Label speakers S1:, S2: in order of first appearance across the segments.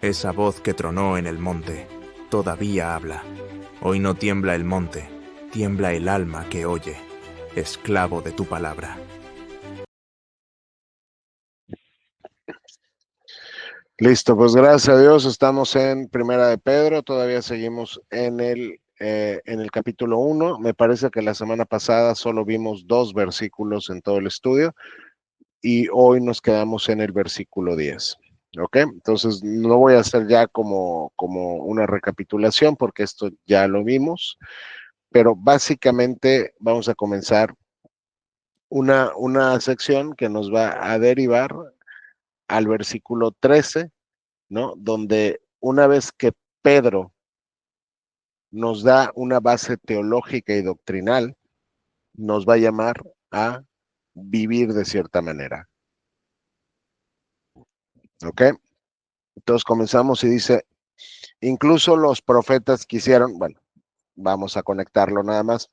S1: Esa voz que tronó en el monte, todavía habla. Hoy no tiembla el monte, tiembla el alma que oye, esclavo de tu palabra.
S2: Listo, pues gracias a Dios estamos en Primera de Pedro, todavía seguimos en el capítulo 1. Me parece que la semana pasada solo vimos 2 versículos en todo el estudio y hoy nos quedamos en el versículo 10. ¿Ok? Entonces no voy a hacer ya como una recapitulación porque esto ya lo vimos, pero básicamente vamos a comenzar una sección que nos va a derivar al versículo 13, ¿no? Donde una vez que Pedro nos da una base teológica y doctrinal, nos va a llamar a vivir de cierta manera. ¿Ok? Entonces comenzamos y dice, incluso los profetas quisieron, bueno, vamos a conectarlo nada más.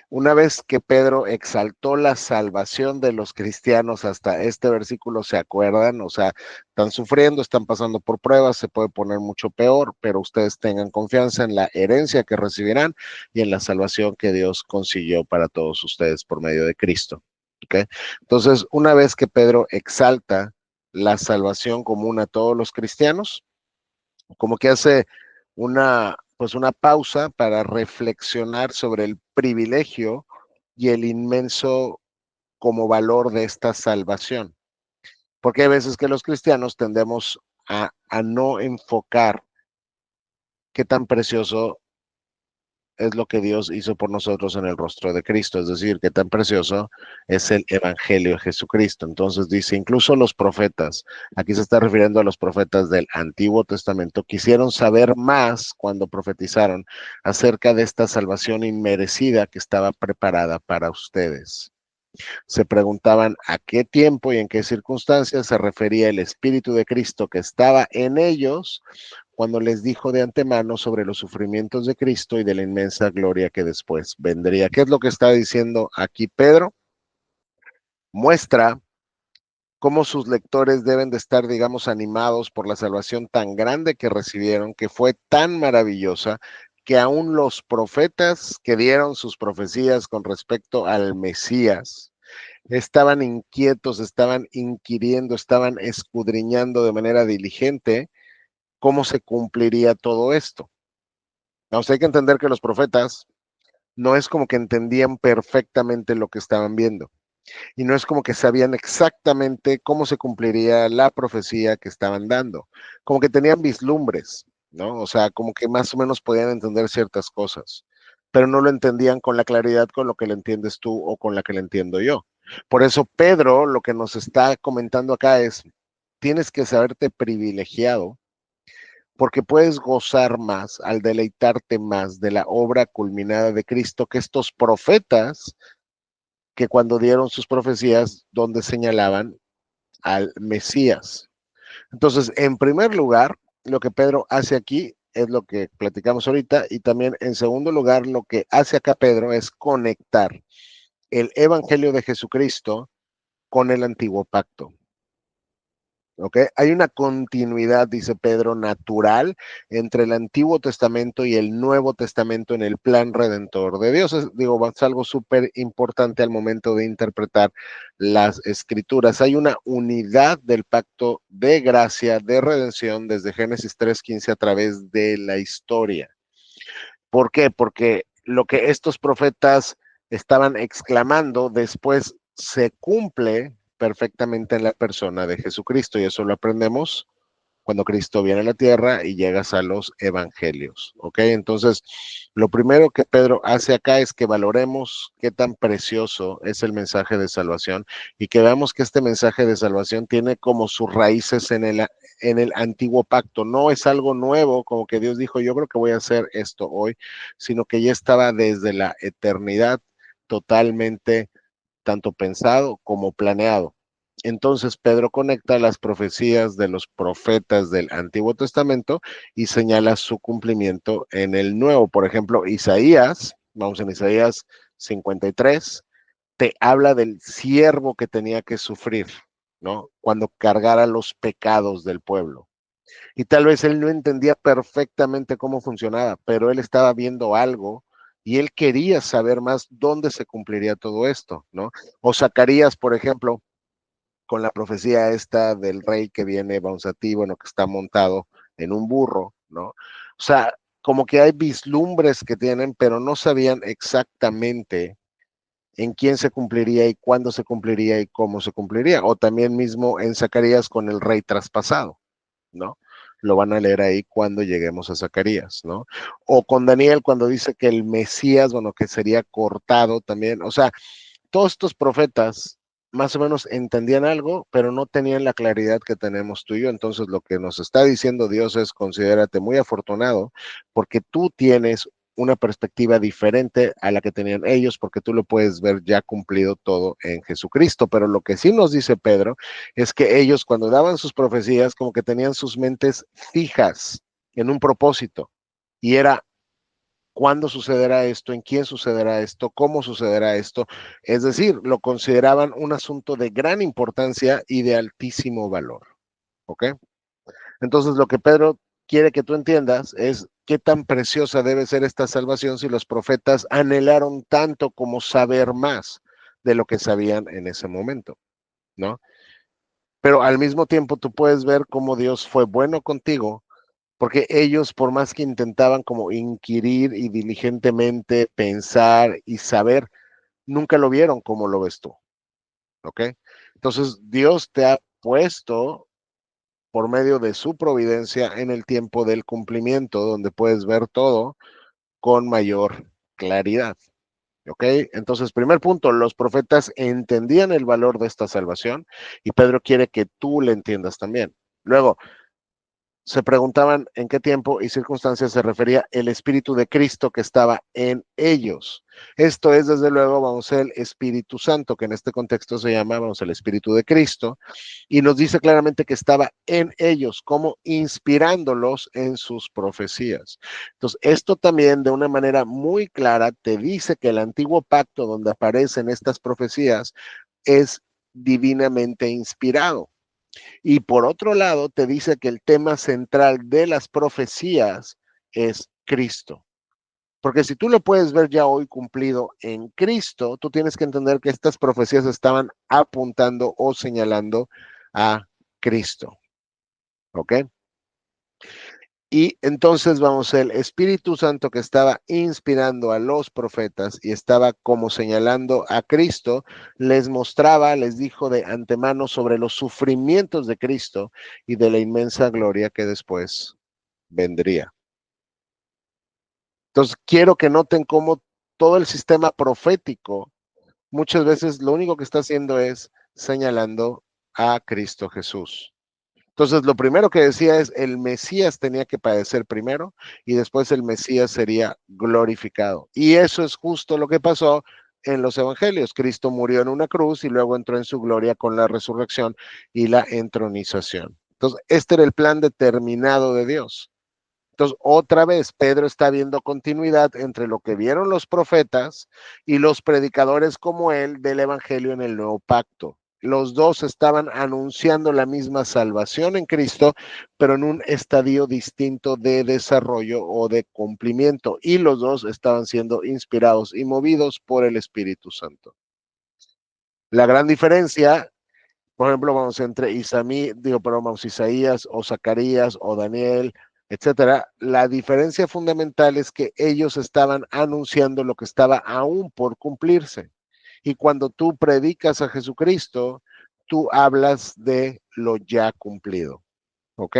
S2: Una vez que Pedro exaltó la salvación de los cristianos hasta este versículo, ¿se acuerdan? O sea, están sufriendo, están pasando por pruebas, se puede poner mucho peor, pero ustedes tengan confianza en la herencia que recibirán y en la salvación que Dios consiguió para todos ustedes por medio de Cristo. ¿Okay? Entonces, una vez que Pedro exalta la salvación común a todos los cristianos, como que hace una pausa para reflexionar sobre el privilegio y el inmenso como valor de esta salvación. Porque hay veces que los cristianos tendemos a no enfocar qué tan precioso es lo que Dios hizo por nosotros en el rostro de Cristo, es decir, qué tan precioso es el Evangelio de Jesucristo. Entonces dice, incluso los profetas, aquí se está refiriendo a los profetas del Antiguo Testamento, quisieron saber más cuando profetizaron acerca de esta salvación inmerecida que estaba preparada para ustedes. Se preguntaban a qué tiempo y en qué circunstancias se refería el Espíritu de Cristo que estaba en ellos cuando les dijo de antemano sobre los sufrimientos de Cristo y de la inmensa gloria que después vendría. ¿Qué es lo que está diciendo aquí Pedro? Muestra cómo sus lectores deben de estar, digamos, animados por la salvación tan grande que recibieron, que fue tan maravillosa, que aún los profetas que dieron sus profecías con respecto al Mesías, estaban inquietos, estaban inquiriendo, estaban escudriñando de manera diligente cómo se cumpliría todo esto. Entonces hay que entender que los profetas no es como que entendían perfectamente lo que estaban viendo y no es como que sabían exactamente cómo se cumpliría la profecía que estaban dando, como que tenían vislumbres, ¿no? O sea, como que más o menos podían entender ciertas cosas, pero no lo entendían con la claridad con lo que le entiendes tú o con la que le entiendo yo. Por eso Pedro lo que nos está comentando acá es, tienes que saberte privilegiado porque puedes gozar más al deleitarte más de la obra culminada de Cristo que estos profetas que cuando dieron sus profecías donde señalaban al Mesías. Entonces, en primer lugar, lo que Pedro hace aquí es lo que platicamos ahorita y también en segundo lugar, lo que hace acá Pedro es conectar el Evangelio de Jesucristo con el antiguo pacto. ¿Ok? Hay una continuidad, dice Pedro, natural entre el Antiguo Testamento y el Nuevo Testamento en el plan redentor de Dios. Es algo súper importante al momento de interpretar las escrituras. Hay una unidad del pacto de gracia, de redención, desde Génesis 3:15 a través de la historia. ¿Por qué? Porque lo que estos profetas estaban exclamando después se cumple perfectamente en la persona de Jesucristo y eso lo aprendemos cuando Cristo viene a la tierra y llegas a los evangelios, ¿ok? Entonces, lo primero que Pedro hace acá es que valoremos qué tan precioso es el mensaje de salvación y que veamos que este mensaje de salvación tiene como sus raíces en el antiguo pacto. No es algo nuevo, como que Dios dijo, yo creo que voy a hacer esto hoy, sino que ya estaba desde la eternidad totalmente tanto pensado como planeado. Entonces Pedro conecta las profecías de los profetas del Antiguo Testamento y señala su cumplimiento en el Nuevo. Por ejemplo, Isaías, vamos en Isaías 53, te habla del siervo que tenía que sufrir, ¿no? Cuando cargara los pecados del pueblo. Y tal vez él no entendía perfectamente cómo funcionaba, pero él estaba viendo algo y él quería saber más dónde se cumpliría todo esto, ¿no? O Zacarías, por ejemplo, con la profecía esta del rey que viene, vamos a ti, bueno, que está montado en un burro, ¿no? O sea, como que hay vislumbres que tienen, pero no sabían exactamente en quién se cumpliría y cuándo se cumpliría y cómo se cumpliría. O también mismo en Zacarías con el rey traspasado, ¿no? Lo van a leer ahí cuando lleguemos a Zacarías, ¿no? O con Daniel cuando dice que el Mesías, bueno, que sería cortado también. O sea, todos estos profetas más o menos entendían algo, pero no tenían la claridad que tenemos tú y yo. Entonces, lo que nos está diciendo Dios es: considérate muy afortunado porque tú tienes una perspectiva diferente a la que tenían ellos, porque tú lo puedes ver ya cumplido todo en Jesucristo. Pero lo que sí nos dice Pedro es que ellos, cuando daban sus profecías, como que tenían sus mentes fijas en un propósito, y era: ¿cuándo sucederá esto? ¿En quién sucederá esto? ¿Cómo sucederá esto? Es decir, lo consideraban un asunto de gran importancia y de altísimo valor. ¿Ok? Entonces, lo que Pedro quiere que tú entiendas es qué tan preciosa debe ser esta salvación si los profetas anhelaron tanto como saber más de lo que sabían en ese momento, ¿no? Pero al mismo tiempo tú puedes ver cómo Dios fue bueno contigo, porque ellos, por más que intentaban como inquirir y diligentemente pensar y saber, nunca lo vieron como lo ves tú, ¿ok? Entonces, Dios te ha puesto por medio de su providencia en el tiempo del cumplimiento, donde puedes ver todo con mayor claridad, ¿ok? Entonces, primer punto, los profetas entendían el valor de esta salvación y Pedro quiere que tú le entiendas también. Luego, se preguntaban en qué tiempo y circunstancias se refería el Espíritu de Cristo que estaba en ellos. Esto es, desde luego, vamos, el Espíritu Santo, que en este contexto se llama, vamos, el Espíritu de Cristo, y nos dice claramente que estaba en ellos, como inspirándolos en sus profecías. Entonces, esto también de una manera muy clara te dice que el antiguo pacto donde aparecen estas profecías es divinamente inspirado. Y por otro lado, te dice que el tema central de las profecías es Cristo. Porque si tú lo puedes ver ya hoy cumplido en Cristo, tú tienes que entender que estas profecías estaban apuntando o señalando a Cristo. ¿Ok? Y entonces vamos, el Espíritu Santo que estaba inspirando a los profetas y estaba como señalando a Cristo, les mostraba, les dijo de antemano sobre los sufrimientos de Cristo y de la inmensa gloria que después vendría. Entonces, quiero que noten cómo todo el sistema profético muchas veces lo único que está haciendo es señalando a Cristo Jesús. Entonces, lo primero que decía es el Mesías tenía que padecer primero y después el Mesías sería glorificado. Y eso es justo lo que pasó en los evangelios. Cristo murió en una cruz y luego entró en su gloria con la resurrección y la entronización. Entonces, este era el plan determinado de Dios. Entonces, otra vez, Pedro está viendo continuidad entre lo que vieron los profetas y los predicadores como él del Evangelio en el Nuevo Pacto. Los dos estaban anunciando la misma salvación en Cristo, pero en un estadio distinto de desarrollo o de cumplimiento. Y los dos estaban siendo inspirados y movidos por el Espíritu Santo. La gran diferencia, por ejemplo, vamos entre Isaías o Zacarías o Daniel, etcétera. La diferencia fundamental es que ellos estaban anunciando lo que estaba aún por cumplirse. Y cuando tú predicas a Jesucristo, tú hablas de lo ya cumplido. ¿Ok?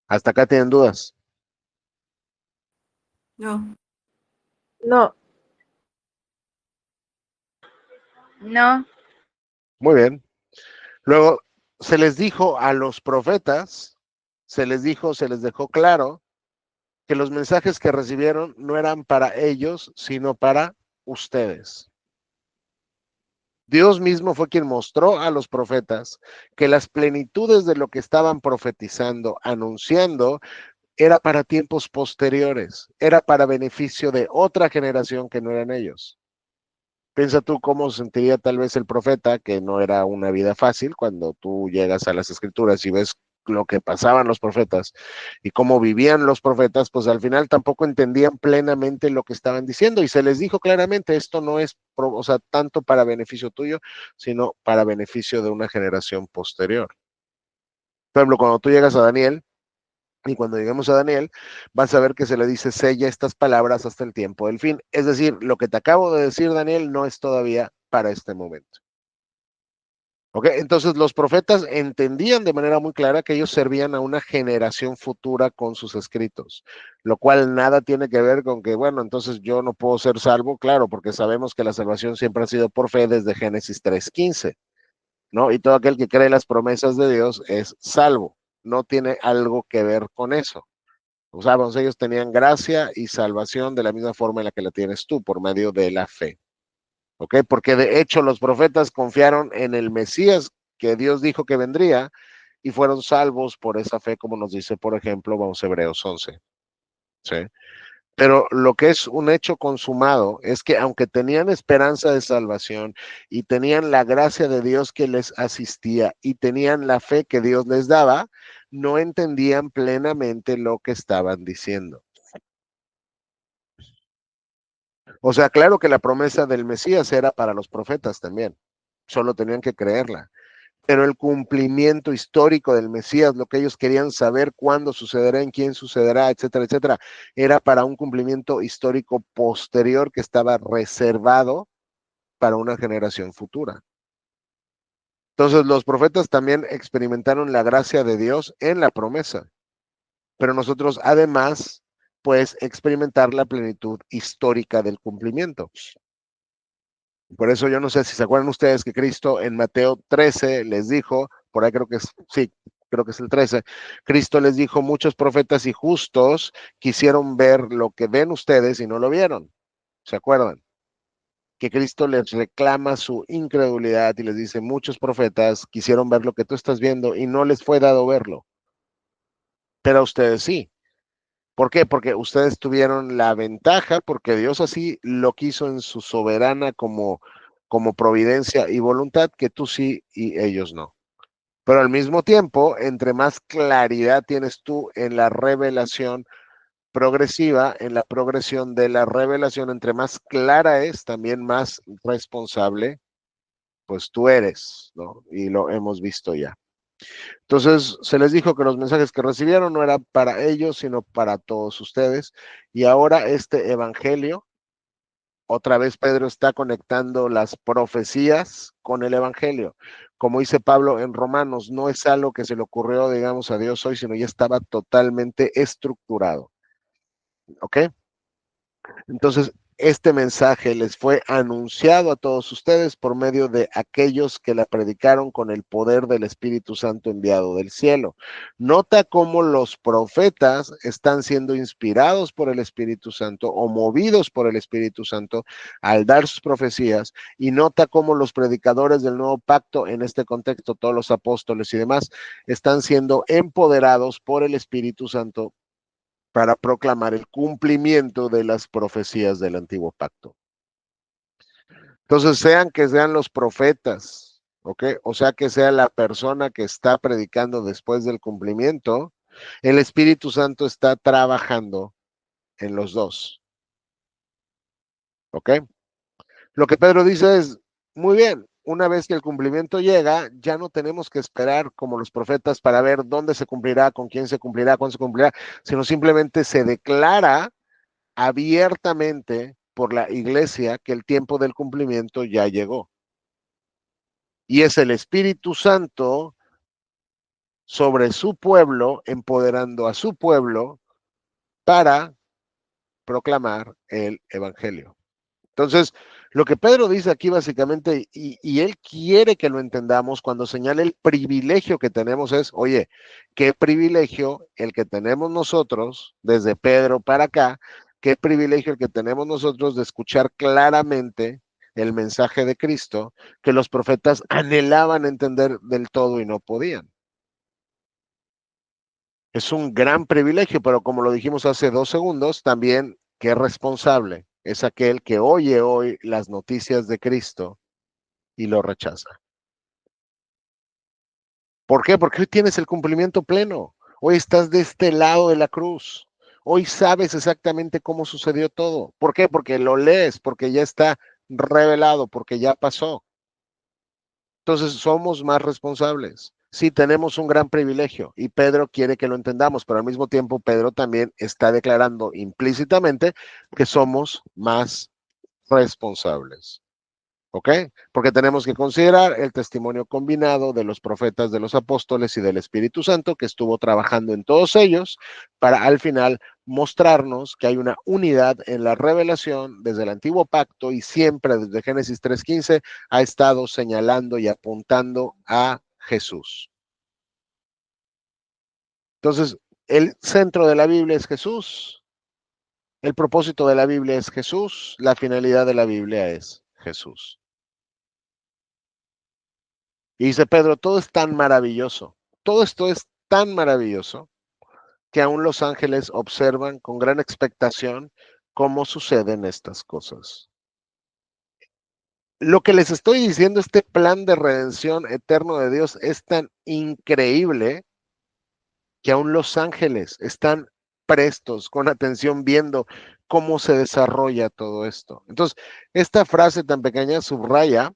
S2: Hasta acá tienen dudas.
S3: No.
S4: No,
S3: No.
S2: Muy bien. Luego se les dijo a los profetas, se les dejó claro que los mensajes que recibieron no eran para ellos, sino para ustedes. Dios mismo fue quien mostró a los profetas que las plenitudes de lo que estaban profetizando, anunciando, era para tiempos posteriores, era para beneficio de otra generación que no eran ellos. Piensa tú cómo sentiría tal vez el profeta, que no era una vida fácil, cuando tú llegas a las escrituras y ves lo que pasaban los profetas y cómo vivían los profetas, pues al final tampoco entendían plenamente lo que estaban diciendo y se les dijo claramente, esto no es, o sea, tanto para beneficio tuyo, sino para beneficio de una generación posterior. Por ejemplo, cuando tú llegas a Daniel, y cuando lleguemos a Daniel, vas a ver que se le dice, sella estas palabras hasta el tiempo del fin. Es decir, lo que te acabo de decir, Daniel, no es todavía para este momento. ¿Ok? Entonces los profetas entendían de manera muy clara que ellos servían a una generación futura con sus escritos, lo cual nada tiene que ver con que, bueno, entonces yo no puedo ser salvo, claro, porque sabemos que la salvación siempre ha sido por fe desde Génesis 3:15, ¿no? Y todo aquel que cree las promesas de Dios es salvo, no tiene algo que ver con eso. O sea, pues ellos tenían gracia y salvación de la misma forma en la que la tienes tú, por medio de la fe. ¿Ok? Porque de hecho los profetas confiaron en el Mesías que Dios dijo que vendría y fueron salvos por esa fe, como nos dice, por ejemplo, vamos a Hebreos 11. ¿Sí? Pero lo que es un hecho consumado es que aunque tenían esperanza de salvación y tenían la gracia de Dios que les asistía y tenían la fe que Dios les daba, no entendían plenamente lo que estaban diciendo. O sea, claro que la promesa del Mesías era para los profetas también, solo tenían que creerla. Pero el cumplimiento histórico del Mesías, lo que ellos querían saber cuándo sucederá, en quién sucederá, etcétera, etcétera, era para un cumplimiento histórico posterior que estaba reservado para una generación futura. Entonces, los profetas también experimentaron la gracia de Dios en la promesa, pero nosotros además, pues, experimentar la plenitud histórica del cumplimiento. Por eso yo no sé si se acuerdan ustedes que Cristo en Mateo 13 les dijo, por ahí creo que es, sí, creo que es el 13, Cristo les dijo, muchos profetas y justos quisieron ver lo que ven ustedes y no lo vieron. ¿Se acuerdan? Que Cristo les reclama su incredulidad y les dice, muchos profetas quisieron ver lo que tú estás viendo y no les fue dado verlo, pero a ustedes sí. ¿Por qué? Porque ustedes tuvieron la ventaja, porque Dios así lo quiso en su soberana como providencia y voluntad, que tú sí y ellos no. Pero al mismo tiempo, entre más claridad tienes tú en la revelación progresiva, en la progresión de la revelación, entre más clara es, también más responsable, pues tú eres, ¿no? Y lo hemos visto ya. Entonces se les dijo que los mensajes que recibieron no eran para ellos, sino para todos ustedes. Y ahora este evangelio, otra vez Pedro está conectando las profecías con el evangelio. Como dice Pablo en Romanos, no es algo que se le ocurrió, digamos, a Dios hoy, sino ya estaba totalmente estructurado. ¿Ok? Entonces, este mensaje les fue anunciado a todos ustedes por medio de aquellos que la predicaron con el poder del Espíritu Santo enviado del cielo. Nota cómo los profetas están siendo inspirados por el Espíritu Santo o movidos por el Espíritu Santo al dar sus profecías, y nota cómo los predicadores del nuevo pacto, en este contexto, todos los apóstoles y demás, están siendo empoderados por el Espíritu Santo para proclamar el cumplimiento de las profecías del antiguo pacto. Entonces, sean que sean los profetas, ¿ok? O sea, que sea la persona que está predicando después del cumplimiento, el Espíritu Santo está trabajando en los dos, ¿ok? Lo que Pedro dice es, muy bien, una vez que el cumplimiento llega, ya no tenemos que esperar como los profetas para ver dónde se cumplirá, con quién se cumplirá, cuándo se cumplirá, sino simplemente se declara abiertamente por la iglesia que el tiempo del cumplimiento ya llegó. Y es el Espíritu Santo sobre su pueblo, empoderando a su pueblo para proclamar el Evangelio. Entonces, lo que Pedro dice aquí básicamente, y él quiere que lo entendamos cuando señala el privilegio que tenemos es, oye, qué privilegio el que tenemos nosotros, desde Pedro para acá, qué privilegio el que tenemos nosotros de escuchar claramente el mensaje de Cristo que los profetas anhelaban entender del todo y no podían. Es un gran privilegio, pero como lo dijimos hace 2 segundos, también qué responsable es aquel que oye hoy las noticias de Cristo y lo rechaza. ¿Por qué? Porque hoy tienes el cumplimiento pleno. Hoy estás de este lado de la cruz. Hoy sabes exactamente cómo sucedió todo. ¿Por qué? Porque lo lees, porque ya está revelado, porque ya pasó. Entonces somos más responsables. Sí, tenemos un gran privilegio y Pedro quiere que lo entendamos, pero al mismo tiempo Pedro también está declarando implícitamente que somos más responsables. ¿Ok? Porque tenemos que considerar el testimonio combinado de los profetas, de los apóstoles y del Espíritu Santo que estuvo trabajando en todos ellos para al final mostrarnos que hay una unidad en la revelación desde el antiguo pacto y siempre desde Génesis 3:15 ha estado señalando y apuntando a Jesús. Entonces, el centro de la Biblia es Jesús, el propósito de la Biblia es Jesús, la finalidad de la Biblia es Jesús. Y dice Pedro, todo es tan maravilloso, todo esto es tan maravilloso que aún los ángeles observan con gran expectación cómo suceden estas cosas. Lo que les estoy diciendo, este plan de redención eterno de Dios es tan increíble que aún los ángeles están prestos, con atención, viendo cómo se desarrolla todo esto. Entonces, esta frase tan pequeña subraya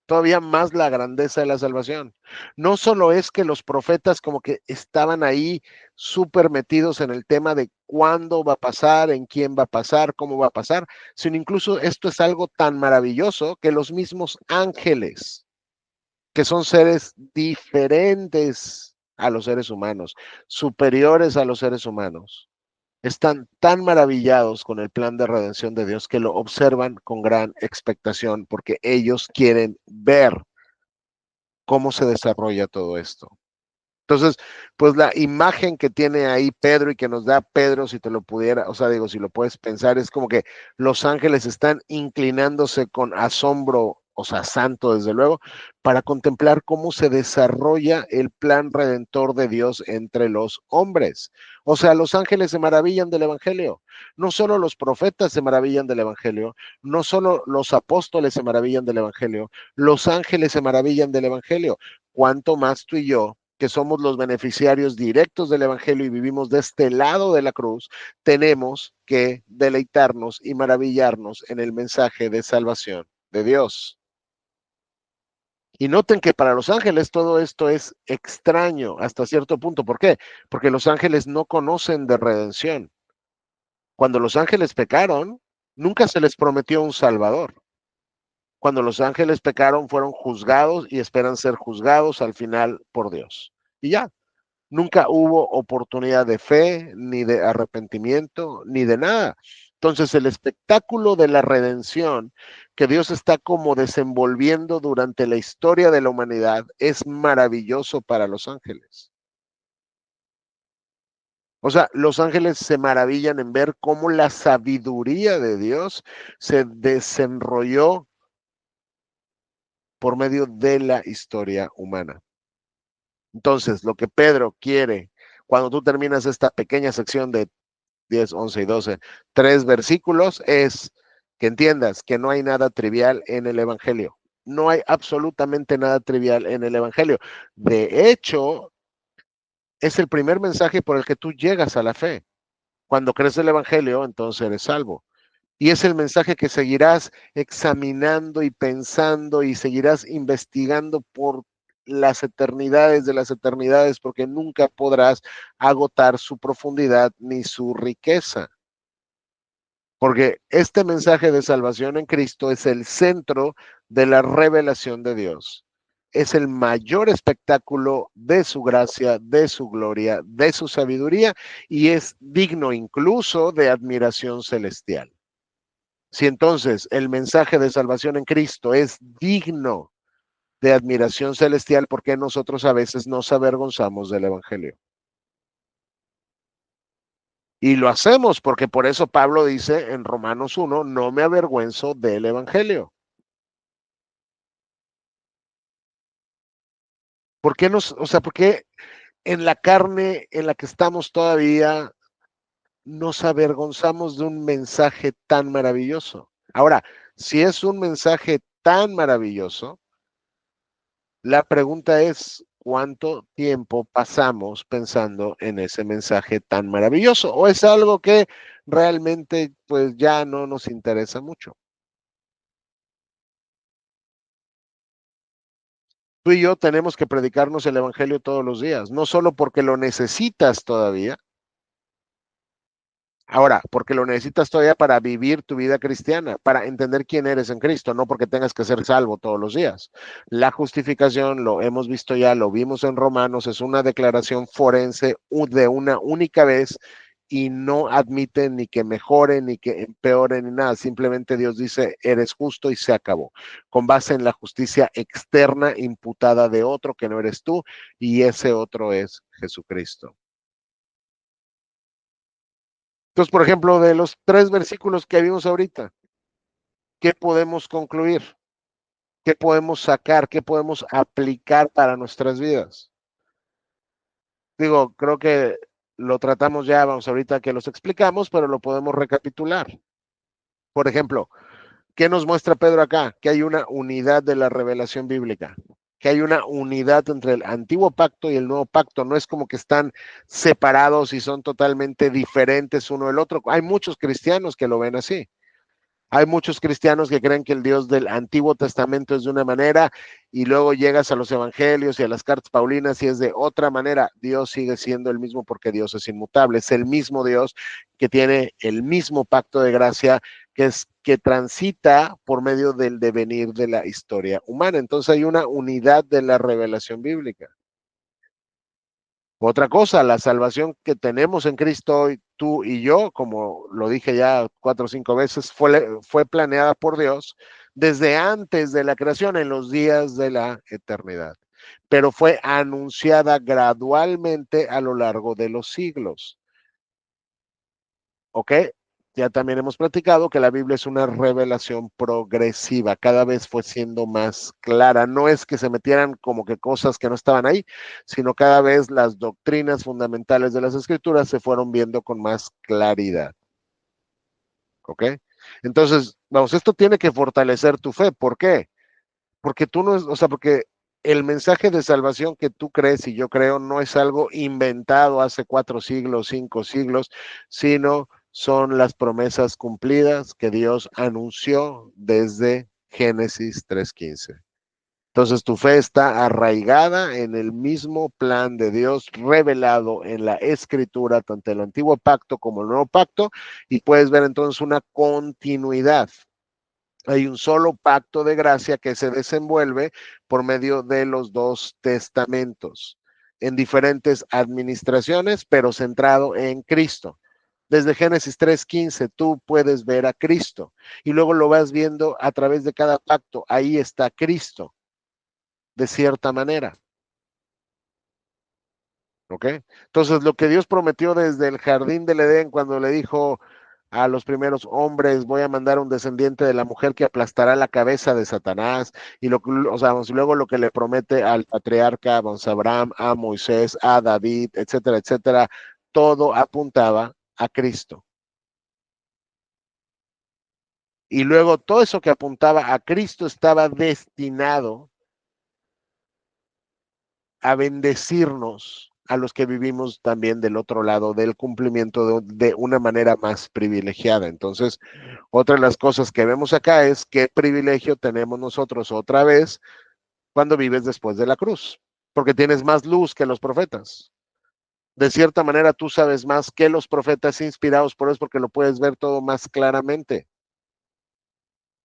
S2: todavía más la grandeza de la salvación. No solo es que los profetas como que estaban ahí súper metidos en el tema de cuándo va a pasar, en quién va a pasar, cómo va a pasar, sino incluso esto es algo tan maravilloso que los mismos ángeles, que son seres diferentes a los seres humanos, superiores a los seres humanos, están tan maravillados con el plan de redención de Dios que lo observan con gran expectación porque ellos quieren ver cómo se desarrolla todo esto. Entonces, pues la imagen que tiene ahí Pedro y que nos da Pedro, si te lo pudiera, o sea, digo, si lo puedes pensar, es como que los ángeles están inclinándose con asombro, o sea, santo desde luego, para contemplar cómo se desarrolla el plan redentor de Dios entre los hombres. O sea, los ángeles se maravillan del Evangelio. No solo los profetas se maravillan del Evangelio, no solo los apóstoles se maravillan del Evangelio, los ángeles se maravillan del Evangelio. ¿Cuánto más tú y yo, que somos los beneficiarios directos del Evangelio y vivimos de este lado de la cruz, tenemos que deleitarnos y maravillarnos en el mensaje de salvación de Dios? Y noten que para los ángeles todo esto es extraño hasta cierto punto. ¿Por qué? Porque los ángeles no conocen de redención. Cuando los ángeles pecaron, nunca se les prometió un salvador. Cuando los ángeles pecaron, fueron juzgados y esperan ser juzgados al final por Dios. Y ya, nunca hubo oportunidad de fe, ni de arrepentimiento, ni de nada. Entonces, el espectáculo de la redención que Dios está como desenvolviendo durante la historia de la humanidad es maravilloso para los ángeles. O sea, los ángeles se maravillan en ver cómo la sabiduría de Dios se desenrolló por medio de la historia humana. Entonces, lo que Pedro quiere, cuando tú terminas esta pequeña sección de 10, 11 y 12, 3 versículos, es que entiendas que no hay nada trivial en el Evangelio. No hay absolutamente nada trivial en el Evangelio. De hecho, es el primer mensaje por el que tú llegas a la fe. Cuando crees el Evangelio, entonces eres salvo. Y es el mensaje que seguirás examinando y pensando y seguirás investigando por las eternidades de las eternidades, porque nunca podrás agotar su profundidad ni su riqueza. Porque este mensaje de salvación en Cristo es el centro de la revelación de Dios. Es el mayor espectáculo de su gracia, de su gloria, de su sabiduría y es digno incluso de admiración celestial. Si entonces el mensaje de salvación en Cristo es digno de admiración celestial, ¿por qué nosotros a veces nos avergonzamos del Evangelio? Y lo hacemos porque por eso Pablo dice en Romanos 1, no me avergüenzo del Evangelio. ¿Por qué por qué en la carne en la que estamos todavía nos avergonzamos de un mensaje tan maravilloso? Ahora, si es un mensaje tan maravilloso, la pregunta es, cuánto tiempo pasamos pensando en ese mensaje tan maravilloso, o es algo que realmente pues ya no nos interesa mucho. Tú y yo tenemos que predicarnos el evangelio todos los días, no solo porque lo necesitas todavía, ahora, porque lo necesitas todavía para vivir tu vida cristiana, para entender quién eres en Cristo, no porque tengas que ser salvo todos los días. La justificación, lo hemos visto ya, lo vimos en Romanos, es una declaración forense de una única vez y no admite ni que mejore, ni que empeore, ni nada. Simplemente Dios dice, eres justo y se acabó, con base en la justicia externa imputada de otro que no eres tú, y ese otro es Jesucristo. Entonces, por ejemplo, de los 3 versículos que vimos ahorita, ¿qué podemos concluir? ¿Qué podemos sacar? ¿Qué podemos aplicar para nuestras vidas? Digo, creo que lo tratamos ya, vamos, ahorita que los explicamos, pero lo podemos recapitular. Por ejemplo, ¿qué nos muestra Pedro acá? Que hay una unidad de la revelación bíblica, que hay una unidad entre el antiguo pacto y el nuevo pacto. No es como que están separados y son totalmente diferentes uno del otro. Hay muchos cristianos que lo ven así. Hay muchos cristianos que creen que el Dios del Antiguo Testamento es de una manera y luego llegas a los evangelios y a las cartas paulinas y es de otra manera. Dios sigue siendo el mismo porque Dios es inmutable. Es el mismo Dios que tiene el mismo pacto de gracia que transita por medio del devenir de la historia humana. Entonces hay una unidad de la revelación bíblica. Otra cosa, la salvación que tenemos en Cristo hoy, tú y yo, como lo dije ya 4 o 5 veces, fue planeada por Dios desde antes de la creación, en los días de la eternidad, pero fue anunciada gradualmente a lo largo de los siglos. ¿Ok? Ya también hemos platicado que la Biblia es una revelación progresiva, cada vez fue siendo más clara. No es que se metieran como que cosas que no estaban ahí, sino cada vez las doctrinas fundamentales de las escrituras se fueron viendo con más claridad. ¿Ok? Entonces, vamos, esto tiene que fortalecer tu fe. ¿Por qué? Porque tú no es, o sea, porque el mensaje de salvación que tú crees y yo creo no es algo inventado hace 4 siglos, 5 siglos, sino son las promesas cumplidas que Dios anunció desde Génesis 3:15. Entonces tu fe está arraigada en el mismo plan de Dios revelado en la escritura, tanto el antiguo pacto como el nuevo pacto, y puedes ver entonces una continuidad. Hay un solo pacto de gracia que se desenvuelve por medio de los 2 testamentos en diferentes administraciones, pero centrado en Cristo. Desde Génesis 3:15 tú puedes ver a Cristo y luego lo vas viendo a través de cada pacto. Ahí está Cristo, de cierta manera. ¿Ok? Entonces, lo que Dios prometió desde el jardín del Edén, cuando le dijo a los primeros hombres, voy a mandar un descendiente de la mujer que aplastará la cabeza de Satanás, y o sea, luego lo que le promete al patriarca, vamos, a Abraham, a Moisés, a David, etcétera, etcétera, todo apuntaba a Cristo. Y luego todo eso que apuntaba a Cristo estaba destinado a bendecirnos a los que vivimos también del otro lado del cumplimiento de una manera más privilegiada. Entonces, otra de las cosas que vemos acá es qué privilegio tenemos nosotros otra vez cuando vives después de la cruz, porque tienes más luz que los profetas. De cierta manera, tú sabes más que los profetas inspirados por eso, porque lo puedes ver todo más claramente.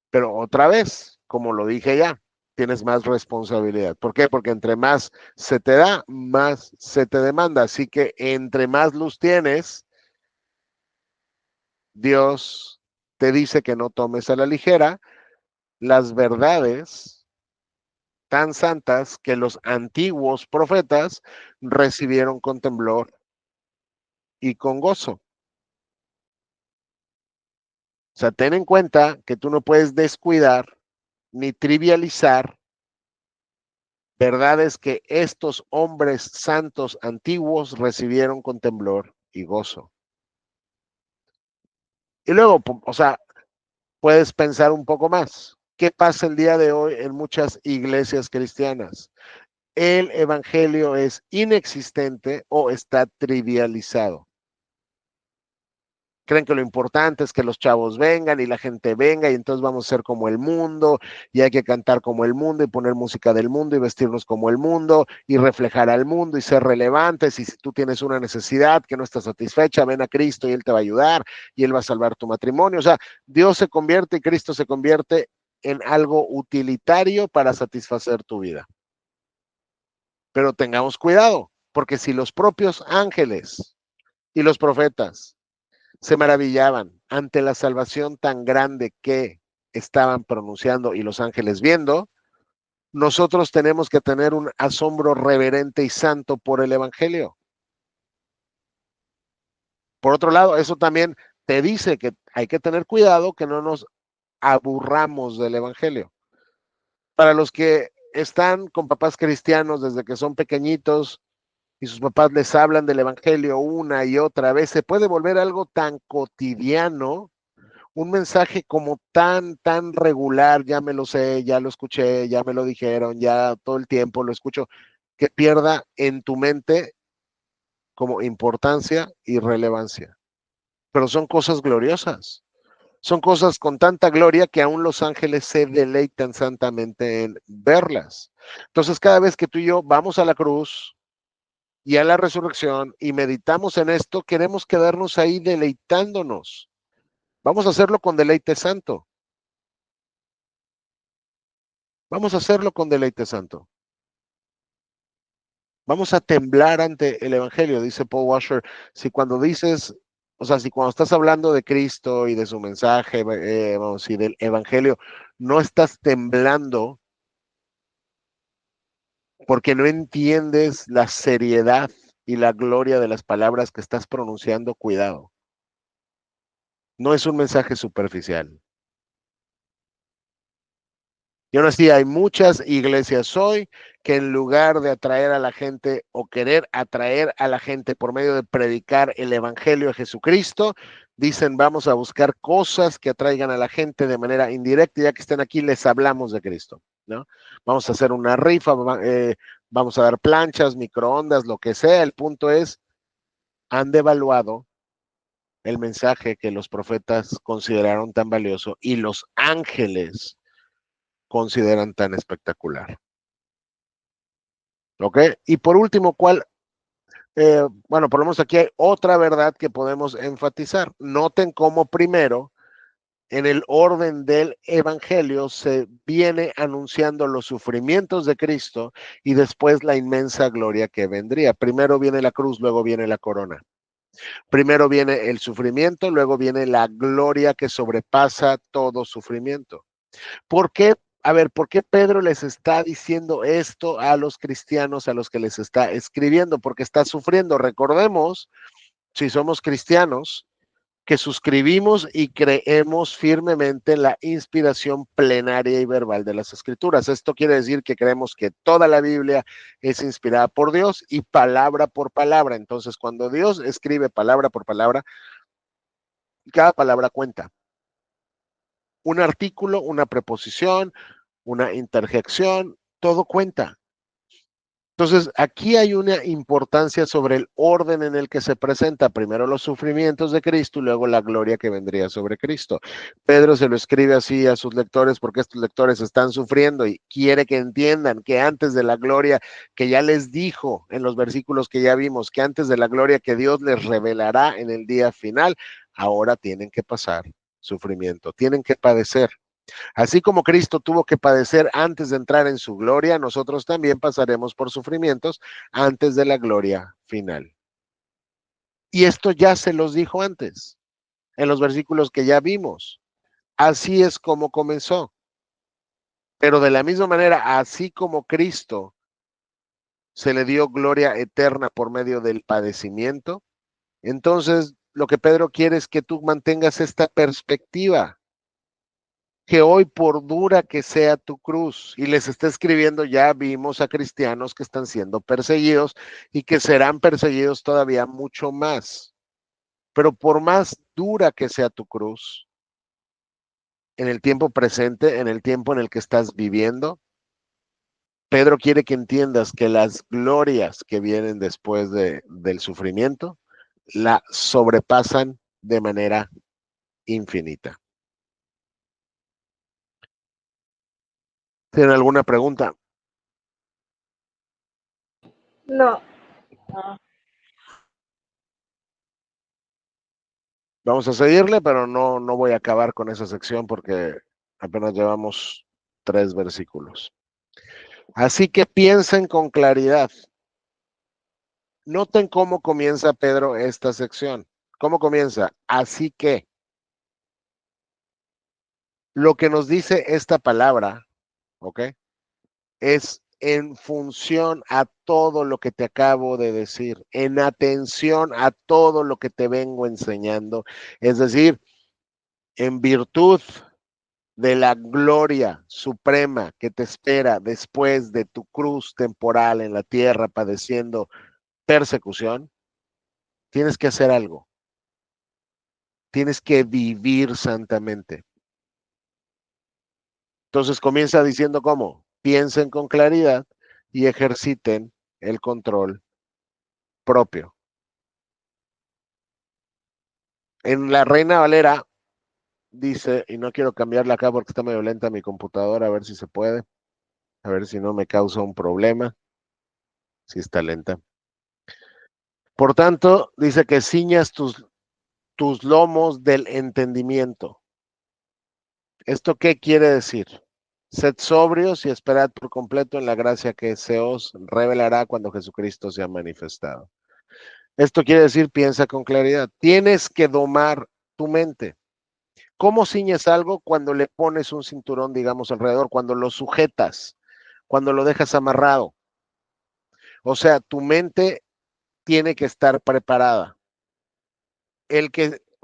S2: Pero otra vez, como lo dije ya, tienes más responsabilidad. ¿Por qué? Porque entre más se te da, más se te demanda. Así que entre más luz tienes, Dios te dice que no tomes a la ligera las verdades tan santas que los antiguos profetas recibieron con temblor y con gozo. O sea, ten en cuenta que tú no puedes descuidar ni trivializar verdades que estos hombres santos antiguos recibieron con temblor y gozo. Y luego, o sea, puedes pensar un poco más. ¿Qué pasa el día de hoy en muchas iglesias cristianas? el evangelio es inexistente o está trivializado. Creen que lo importante es que los chavos vengan y la gente venga y entonces vamos a ser como el mundo y hay que cantar como el mundo y poner música del mundo y vestirnos como el mundo y reflejar al mundo y ser relevantes. Y si tú tienes una necesidad que no está satisfecha, ven a Cristo y Él te va a ayudar y Él va a salvar tu matrimonio. O sea, Dios se convierte y Cristo se convierte en algo utilitario para satisfacer tu vida. Pero tengamos cuidado, porque si los propios ángeles y los profetas se maravillaban ante la salvación tan grande que estaban pronunciando y los ángeles viendo, nosotros tenemos que tener un asombro reverente y santo por el Evangelio. Por otro lado, eso también te dice que hay que tener cuidado que no nos aburramos del Evangelio. Para los que están con papás cristianos desde que son pequeñitos y sus papás les hablan del Evangelio una y otra vez, se puede volver algo tan cotidiano, un mensaje como tan regular, ya me lo sé, ya lo escuché, ya me lo dijeron, ya todo el tiempo lo escucho, que pierda en tu mente como importancia y relevancia. Pero son cosas gloriosas, son cosas con tanta gloria que aún los ángeles se deleitan santamente en verlas. Entonces, cada vez que tú y yo vamos a la cruz y a la resurrección y meditamos en esto, queremos quedarnos ahí deleitándonos. Vamos a hacerlo con deleite santo. Vamos a hacerlo con deleite santo. Vamos a temblar ante el Evangelio, dice Paul Washer. Si cuando dices, o sea, si cuando estás hablando de Cristo y de su mensaje, vamos, y del Evangelio, no estás temblando porque no entiendes la seriedad y la gloria de las palabras que estás pronunciando, cuidado. No es un mensaje superficial. Y aún así hay muchas iglesias hoy que en lugar de atraer a la gente o querer atraer a la gente por medio de predicar el Evangelio de Jesucristo, dicen vamos a buscar cosas que atraigan a la gente de manera indirecta, ya que estén aquí les hablamos de Cristo, ¿no? Vamos a hacer una rifa, vamos a dar planchas, microondas, lo que sea. El punto es, han devaluado el mensaje que los profetas consideraron tan valioso y los ángeles consideran tan espectacular. ¿Ok? Y por último, bueno, por lo menos aquí hay otra verdad que podemos enfatizar. Noten cómo primero, en el orden del Evangelio, se viene anunciando los sufrimientos de Cristo y después la inmensa gloria que vendría. Primero viene la cruz, luego viene la corona. Primero viene el sufrimiento, luego viene la gloria que sobrepasa todo sufrimiento. ¿Por qué? A ver, ¿por qué Pedro les está diciendo esto a los cristianos a los que les está escribiendo? Porque está sufriendo. Recordemos, si somos cristianos, que suscribimos y creemos firmemente en la inspiración plenaria y verbal de las Escrituras. Esto quiere decir que creemos que toda la Biblia es inspirada por Dios y palabra por palabra. Entonces, cuando Dios escribe palabra por palabra, cada palabra cuenta. Un artículo, una preposición, una interjección, todo cuenta. Entonces, aquí hay una importancia sobre el orden en el que se presenta primero los sufrimientos de Cristo y luego la gloria que vendría sobre Cristo. Pedro se lo escribe así a sus lectores porque estos lectores están sufriendo y quiere que entiendan que antes de la gloria que ya les dijo en los versículos que ya vimos, que antes de la gloria que Dios les revelará en el día final, ahora tienen que pasar sufrimiento, tienen que padecer. Así como Cristo tuvo que padecer antes de entrar en su gloria, nosotros también pasaremos por sufrimientos antes de la gloria final. Y esto ya se los dijo antes, en los versículos que ya vimos. Así es como comenzó. Pero de la misma manera, así como Cristo se le dio gloria eterna por medio del padecimiento, entonces lo que Pedro quiere es que tú mantengas esta perspectiva, que hoy por dura que sea tu cruz, y les está escribiendo, ya vimos a cristianos que están siendo perseguidos y que serán perseguidos todavía mucho más, pero por más dura que sea tu cruz, en el tiempo presente, en el tiempo en el que estás viviendo, Pedro quiere que entiendas que las glorias que vienen después del sufrimiento la sobrepasan de manera infinita. ¿Tienen alguna pregunta?
S3: No.
S2: Vamos a seguirle, pero no voy a acabar con esa sección porque apenas llevamos 3 versículos. Así que piensen con claridad. Noten cómo comienza Pedro esta sección. ¿Cómo comienza? Así que lo que nos dice esta palabra, ¿ok? Es en función a todo lo que te acabo de decir, en atención a todo lo que te vengo enseñando, es decir, en virtud de la gloria suprema que te espera después de tu cruz temporal en la tierra padeciendo persecución, tienes que hacer algo, tienes que vivir santamente. Entonces comienza diciendo cómo, piensen con claridad y ejerciten el control propio. En la Reina Valera dice, y no quiero cambiarla acá porque está medio lenta mi computadora, a ver si se puede, a ver si no me causa un problema, si está lenta. Por tanto, dice que ciñas tus lomos del entendimiento. ¿Esto qué quiere decir? Sed sobrios y esperad por completo en la gracia que se os revelará cuando Jesucristo sea manifestado. Esto quiere decir, piensa con claridad. Tienes que domar tu mente. ¿Cómo ciñes algo? Cuando le pones un cinturón, digamos, alrededor, cuando lo sujetas, cuando lo dejas amarrado. O sea, tu mente tiene que estar preparada.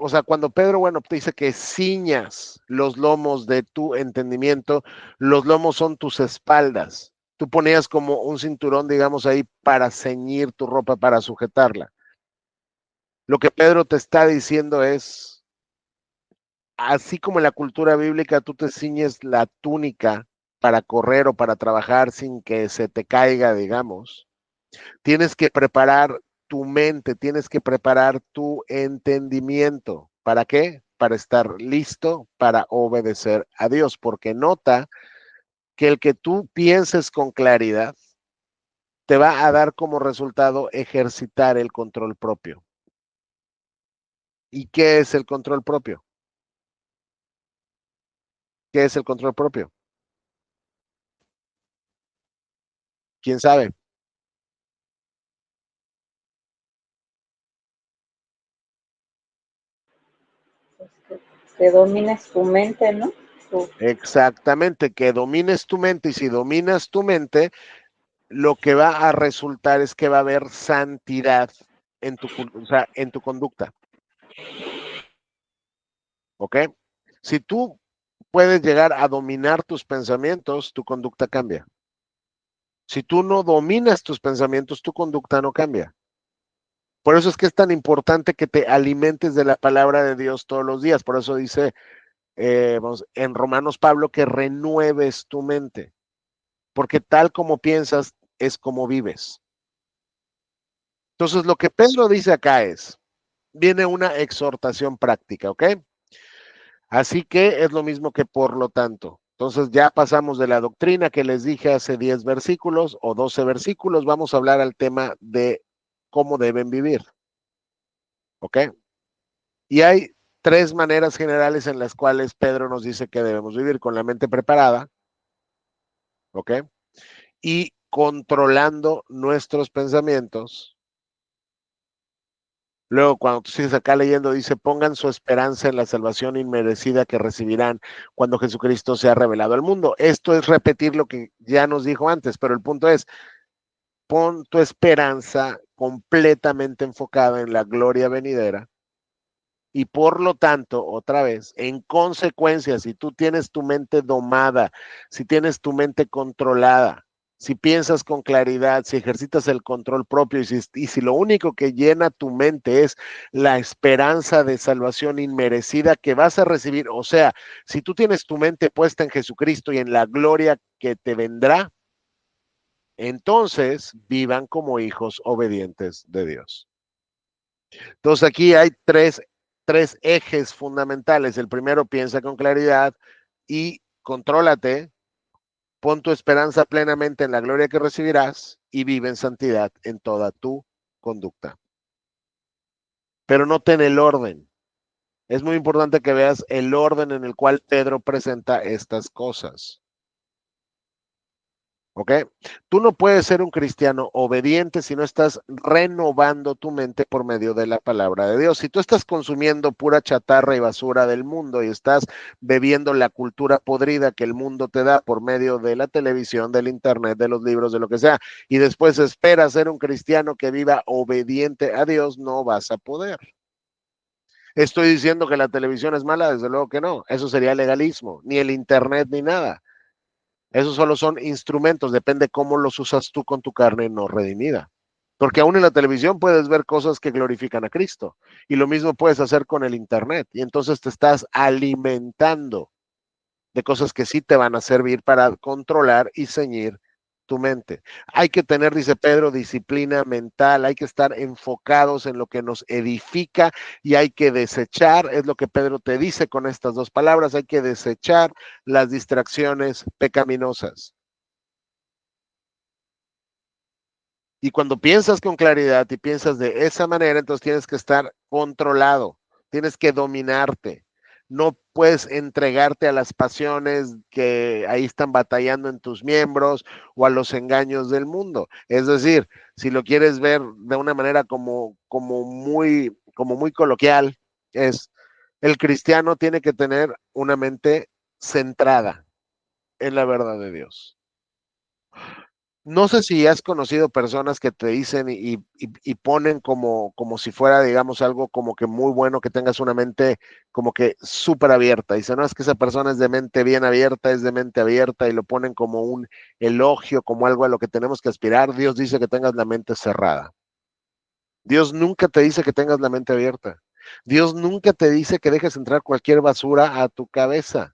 S2: O sea, cuando Pedro, bueno, te dice que ciñas los lomos de tu entendimiento, los lomos son tus espaldas. Tú ponías como un cinturón, digamos, ahí para ceñir tu ropa, para sujetarla. Lo que Pedro te está diciendo es, así como en la cultura bíblica tú te ciñes la túnica para correr o para trabajar sin que se te caiga, digamos, tienes que preparar tu mente, tienes que preparar tu entendimiento. ¿Para qué? Para estar listo para obedecer a Dios, porque nota que el que tú pienses con claridad te va a dar como resultado ejercitar el control propio. ¿Y qué es el control propio? ¿Qué es el control propio? ¿Quién sabe?
S3: Que domines tu mente, ¿no?
S2: Exactamente, que domines tu mente, y si dominas tu mente, lo que va a resultar es que va a haber santidad en o sea, en tu conducta. ¿Ok? Si tú puedes llegar a dominar tus pensamientos, tu conducta cambia. Si tú no dominas tus pensamientos, tu conducta no cambia. Por eso es que es tan importante que te alimentes de la palabra de Dios todos los días. Por eso dice en Romanos Pablo que renueves tu mente. Porque tal como piensas es como vives. Entonces, lo que Pedro dice acá viene una exhortación práctica, ¿ok? Así que es lo mismo que por lo tanto. Entonces ya pasamos de la doctrina que les dije hace 10 versículos o 12 versículos, vamos a hablar al tema de cómo deben vivir, ¿ok? Y hay 3 maneras generales en las cuales Pedro nos dice que debemos vivir: con la mente preparada, ¿ok? Y controlando nuestros pensamientos. Luego, cuando tú sigues acá leyendo, dice, pongan su esperanza en la salvación inmerecida que recibirán cuando Jesucristo sea revelado al mundo. Esto es repetir lo que ya nos dijo antes, pero el punto es, pon tu esperanza completamente enfocada en la gloria venidera y por lo tanto, otra vez, en consecuencia, si tú tienes tu mente domada, si tienes tu mente controlada, si piensas con claridad, si ejercitas el control propio y si lo único que llena tu mente es la esperanza de salvación inmerecida que vas a recibir, o sea, si tú tienes tu mente puesta en Jesucristo y en la gloria que te vendrá, entonces vivan como hijos obedientes de Dios. Entonces aquí hay tres ejes fundamentales. El primero, piensa con claridad y contrólate, pon tu esperanza plenamente en la gloria que recibirás y vive en santidad en toda tu conducta. Pero no ten el orden. Es muy importante que veas el orden en el cual Pedro presenta estas cosas. ¿Ok? Tú no puedes ser un cristiano obediente si no estás renovando tu mente por medio de la palabra de Dios. Si tú estás consumiendo pura chatarra y basura del mundo y estás bebiendo la cultura podrida que el mundo te da por medio de la televisión, del internet, de los libros, de lo que sea, y después esperas ser un cristiano que viva obediente a Dios, no vas a poder. ¿Estoy diciendo que la televisión es mala? Desde luego que no. Eso sería legalismo, ni el internet ni nada. Esos solo son instrumentos, depende cómo los usas tú con tu carne no redimida. Porque aún en la televisión puedes ver cosas que glorifican a Cristo. Y lo mismo puedes hacer con el internet. Y entonces te estás alimentando de cosas que sí te van a servir para controlar y ceñir tu mente. Hay que tener, dice Pedro, disciplina mental, hay que estar enfocados en lo que nos edifica y hay que desechar, es lo que Pedro te dice con estas dos palabras, hay que desechar las distracciones pecaminosas. Y cuando piensas con claridad y piensas de esa manera, entonces tienes que estar controlado, tienes que dominarte. No puedes entregarte a las pasiones que ahí están batallando en tus miembros o a los engaños del mundo. Es decir, si lo quieres ver de una manera como muy coloquial, es el cristiano tiene que tener una mente centrada en la verdad de Dios. No sé si has conocido personas que te dicen y ponen como si fuera, digamos, algo como que muy bueno que tengas una mente como que súper abierta. Dicen, no, es que esa persona es de mente bien abierta, es de mente abierta y lo ponen como un elogio, como algo a lo que tenemos que aspirar. Dios dice que tengas la mente cerrada. Dios nunca te dice que tengas la mente abierta. Dios nunca te dice que dejes entrar cualquier basura a tu cabeza.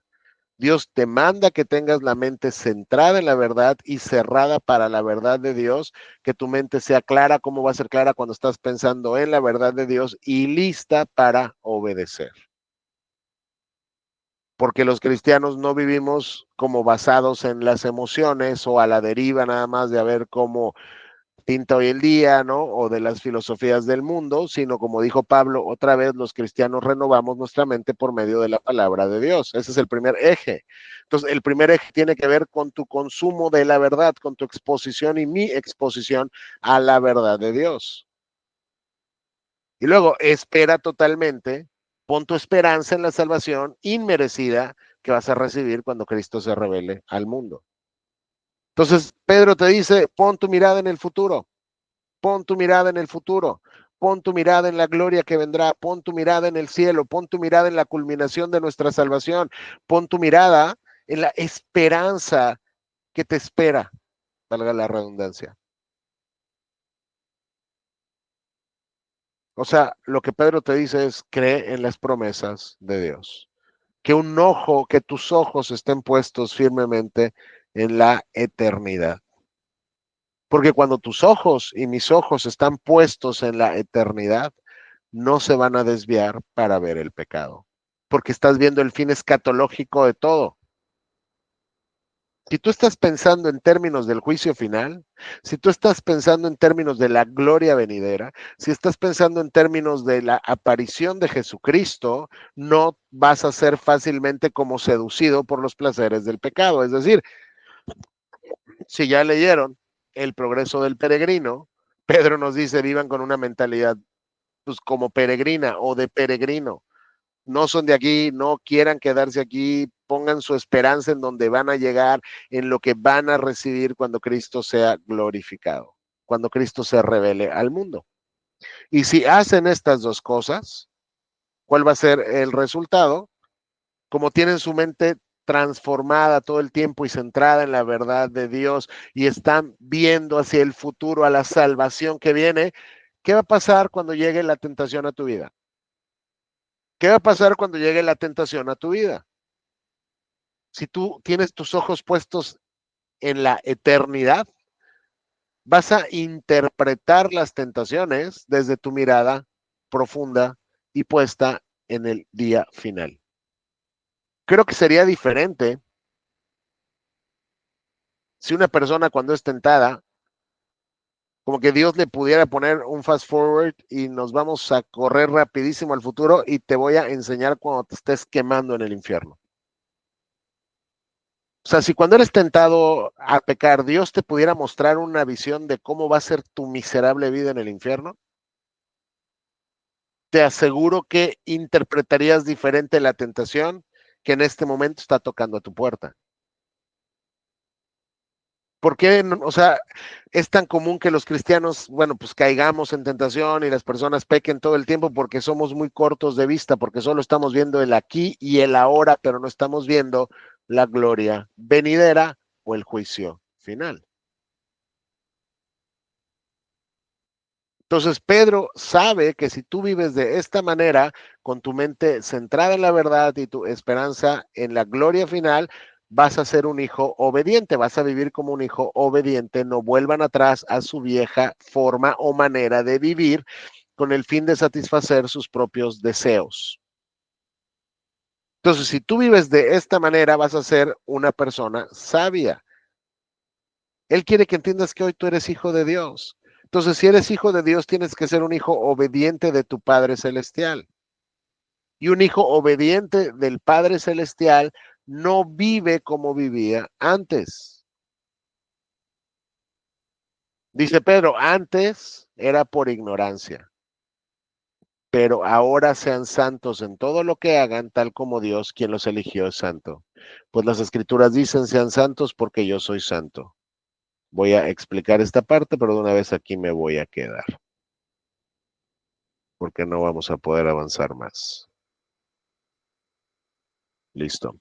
S2: Dios te manda que tengas la mente centrada en la verdad y cerrada para la verdad de Dios, que tu mente sea clara. ¿Cómo va a ser clara cuando estás pensando en la verdad de Dios y lista para obedecer? Porque los cristianos no vivimos como basados en las emociones o a la deriva nada más de a ver cómo pinta hoy el día, ¿no? O de las filosofías del mundo, sino como dijo Pablo, otra vez los cristianos renovamos nuestra mente por medio de la palabra de Dios. Ese es el primer eje. Entonces, el primer eje tiene que ver con tu consumo de la verdad, con tu exposición y mi exposición a la verdad de Dios. Y luego, espera totalmente, pon tu esperanza en la salvación inmerecida que vas a recibir cuando Cristo se revele al mundo. Entonces, Pedro te dice, pon tu mirada en el futuro. Pon tu mirada en el futuro, pon tu mirada en la gloria que vendrá, pon tu mirada en el cielo, pon tu mirada en la culminación de nuestra salvación, pon tu mirada en la esperanza que te espera, valga la redundancia. O sea, lo que Pedro te dice es, cree en las promesas de Dios. Que tus ojos estén puestos firmemente en la eternidad. Porque cuando tus ojos y mis ojos están puestos en la eternidad, no se van a desviar para ver el pecado, porque estás viendo el fin escatológico de todo. Si tú estás pensando en términos del juicio final, si tú estás pensando en términos de la gloria venidera, si estás pensando en términos de la aparición de Jesucristo, no vas a ser fácilmente como seducido por los placeres del pecado. Es decir, si ya leyeron El progreso del peregrino, Pedro nos dice, vivan con una mentalidad pues como peregrina o de peregrino. No son de aquí, no quieran quedarse aquí, pongan su esperanza en donde van a llegar, en lo que van a recibir cuando Cristo sea glorificado, cuando Cristo se revele al mundo. Y si hacen estas dos cosas, ¿cuál va a ser el resultado? Como tienen su mente transformada todo el tiempo y centrada en la verdad de Dios y están viendo hacia el futuro, a la salvación que viene, ¿qué va a pasar cuando llegue la tentación a tu vida? ¿Qué va a pasar cuando llegue la tentación a tu vida? Si tú tienes tus ojos puestos en la eternidad, vas a interpretar las tentaciones desde tu mirada profunda y puesta en el día final. Creo que sería diferente si una persona cuando es tentada, como que Dios le pudiera poner un fast forward y nos vamos a correr rapidísimo al futuro y te voy a enseñar cuando te estés quemando en el infierno. O sea, si cuando eres tentado a pecar, Dios te pudiera mostrar una visión de cómo va a ser tu miserable vida en el infierno, te aseguro que interpretarías diferente la tentación que en este momento está tocando a tu puerta. ¿Por qué? O sea, es tan común que los cristianos, bueno, pues caigamos en tentación y las personas pequen todo el tiempo porque somos muy cortos de vista, porque solo estamos viendo el aquí y el ahora, pero no estamos viendo la gloria venidera o el juicio final. Entonces, Pedro sabe que si tú vives de esta manera, con tu mente centrada en la verdad y tu esperanza en la gloria final, vas a ser un hijo obediente, vas a vivir como un hijo obediente, no vuelvan atrás a su vieja forma o manera de vivir con el fin de satisfacer sus propios deseos. Entonces, si tú vives de esta manera, vas a ser una persona sabia. Él quiere que entiendas que hoy tú eres hijo de Dios. Entonces, si eres hijo de Dios, tienes que ser un hijo obediente de tu Padre Celestial. Y un hijo obediente del Padre Celestial no vive como vivía antes. Dice Pedro, antes era por ignorancia, pero ahora sean santos en todo lo que hagan, tal como Dios, quien los eligió, es santo. Pues las Escrituras dicen, sean santos porque yo soy santo. Voy a explicar esta parte, pero de una vez aquí me voy a quedar, porque no vamos a poder avanzar más. Listo.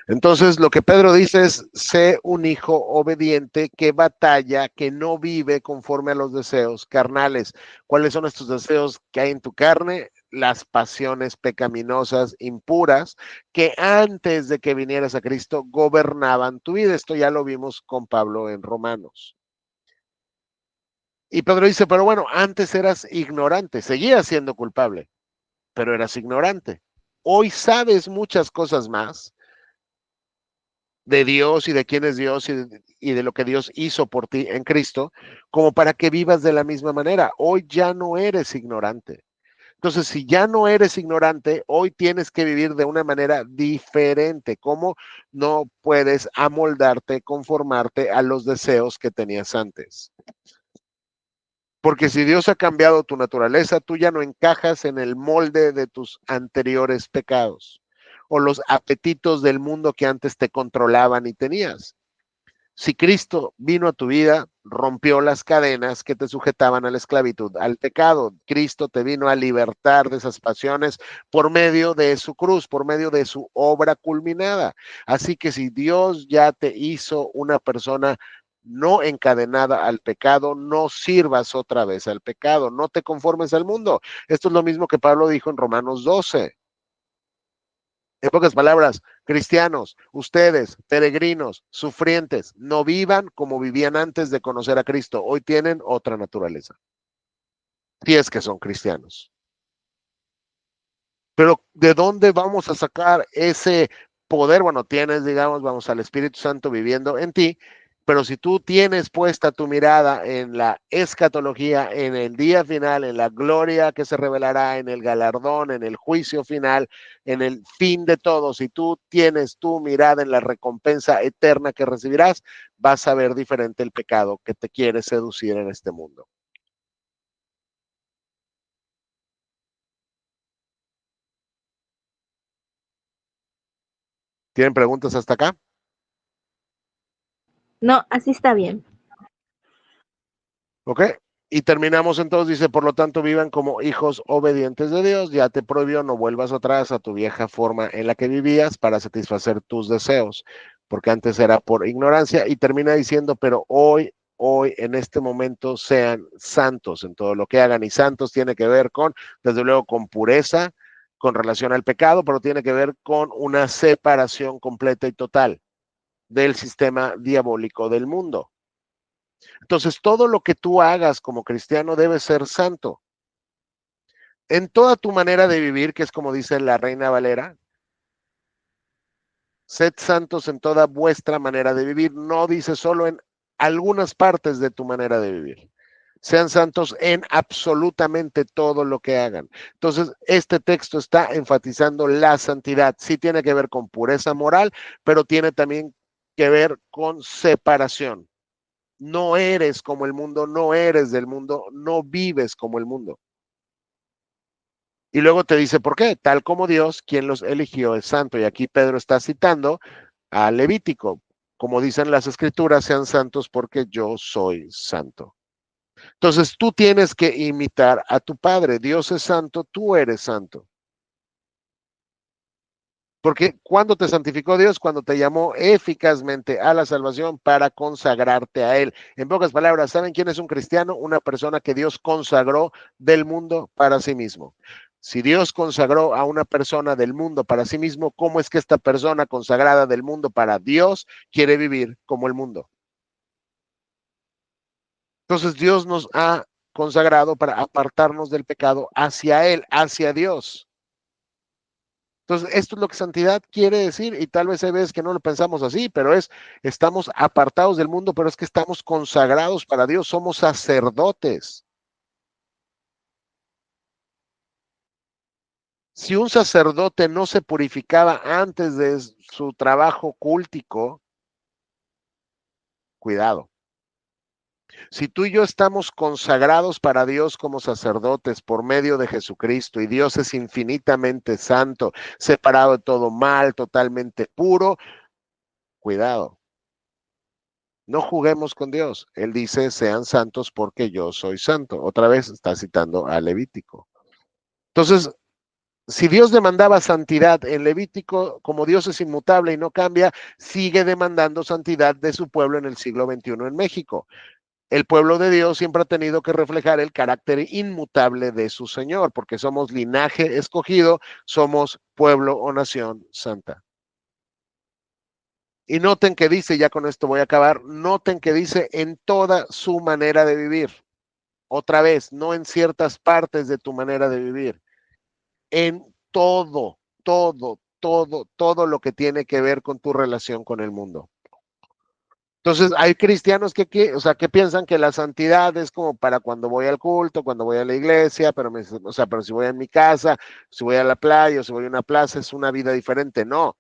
S2: Entonces, lo que Pedro dice es, sé un hijo obediente que batalla, que no vive conforme a los deseos carnales. ¿Cuáles son estos deseos que hay en tu carne? Las pasiones pecaminosas, impuras, que antes de que vinieras a Cristo gobernaban tu vida. Esto ya lo vimos con Pablo en Romanos. Y Pedro dice, pero bueno, antes eras ignorante, seguías siendo culpable, pero eras ignorante. Hoy sabes muchas cosas más de Dios y de quién es Dios y de lo que Dios hizo por ti en Cristo, como para que vivas de la misma manera. Hoy ya no eres ignorante. Entonces, si ya no eres ignorante, hoy tienes que vivir de una manera diferente. ¿Cómo? No puedes amoldarte, conformarte a los deseos que tenías antes. Porque si Dios ha cambiado tu naturaleza, tú ya no encajas en el molde de tus anteriores pecados o los apetitos del mundo que antes te controlaban y tenías. Si Cristo vino a tu vida, rompió las cadenas que te sujetaban a la esclavitud, al pecado. Cristo te vino a libertar de esas pasiones por medio de su cruz, por medio de su obra culminada. Así que si Dios ya te hizo una persona no encadenada al pecado, no sirvas otra vez al pecado, no te conformes al mundo. Esto es lo mismo que Pablo dijo en Romanos 12. En pocas palabras, cristianos, ustedes, peregrinos, sufrientes, no vivan como vivían antes de conocer a Cristo. Hoy tienen otra naturaleza. Si es que son cristianos. Pero ¿de dónde vamos a sacar ese poder? Bueno, tienes, digamos, vamos al Espíritu Santo viviendo en ti, pero si tú tienes puesta tu mirada en la escatología, en el día final, en la gloria que se revelará, en el galardón, en el juicio final, en el fin de todo, si tú tienes tu mirada en la recompensa eterna que recibirás, vas a ver diferente el pecado que te quiere seducir en este mundo. ¿Tienen preguntas hasta acá?
S4: No, así está bien.
S2: ¿Ok? Y terminamos entonces, dice, por lo tanto, vivan como hijos obedientes de Dios. Ya te prohibió, no vuelvas atrás a tu vieja forma en la que vivías para satisfacer tus deseos, porque antes era por ignorancia. Y termina diciendo, pero hoy, en este momento, sean santos en todo lo que hagan. Y santos tiene que ver con, desde luego, con pureza, con relación al pecado, pero tiene que ver con una separación completa y total del sistema diabólico del mundo. Entonces, todo lo que tú hagas como cristiano debe ser santo. En toda tu manera de vivir, que es como dice la Reina Valera, sed santos en toda vuestra manera de vivir. No dice solo en algunas partes de tu manera de vivir. Sean santos en absolutamente todo lo que hagan. Entonces, este texto está enfatizando la santidad. Sí tiene que ver con pureza moral, pero tiene también que ver con separación. No eres como el mundo, no eres del mundo, no vives como el mundo. Y luego te dice, ¿por qué? Tal como Dios, quien los eligió, es santo. Y aquí Pedro está citando a Levítico. Como dicen las escrituras, sean santos porque yo soy santo. Entonces tú tienes que imitar a tu Padre. Dios es santo, tú eres santo. Porque cuando te santificó Dios, cuando te llamó eficazmente a la salvación para consagrarte a Él. En pocas palabras, ¿saben quién es un cristiano? Una persona que Dios consagró del mundo para sí mismo. Si Dios consagró a una persona del mundo para sí mismo, ¿cómo es que esta persona consagrada del mundo para Dios quiere vivir como el mundo? Entonces Dios nos ha consagrado para apartarnos del pecado hacia Él, hacia Dios. Entonces, esto es lo que santidad quiere decir, y tal vez hay veces que no lo pensamos así, pero estamos apartados del mundo, pero es que estamos consagrados para Dios, somos sacerdotes. Si un sacerdote no se purificaba antes de su trabajo cultico, cuidado. Si tú y yo estamos consagrados para Dios como sacerdotes por medio de Jesucristo y Dios es infinitamente santo, separado de todo mal, totalmente puro, cuidado. No juguemos con Dios. Él dice, sean santos porque yo soy santo. Otra vez está citando a Levítico. Entonces, si Dios demandaba santidad en Levítico, como Dios es inmutable y no cambia, sigue demandando santidad de su pueblo en el siglo XXI en México. El pueblo de Dios siempre ha tenido que reflejar el carácter inmutable de su Señor, porque somos linaje escogido, somos pueblo o nación santa. Y noten que dice, ya con esto voy a acabar, noten que dice en toda su manera de vivir. Otra vez, no en ciertas partes de tu manera de vivir, en todo lo que tiene que ver con tu relación con el mundo. Entonces, hay cristianos o sea, que piensan que la santidad es como para cuando voy al culto, cuando voy a la iglesia, pero si voy a mi casa, si voy a la playa o si voy a una plaza, es una vida diferente. No,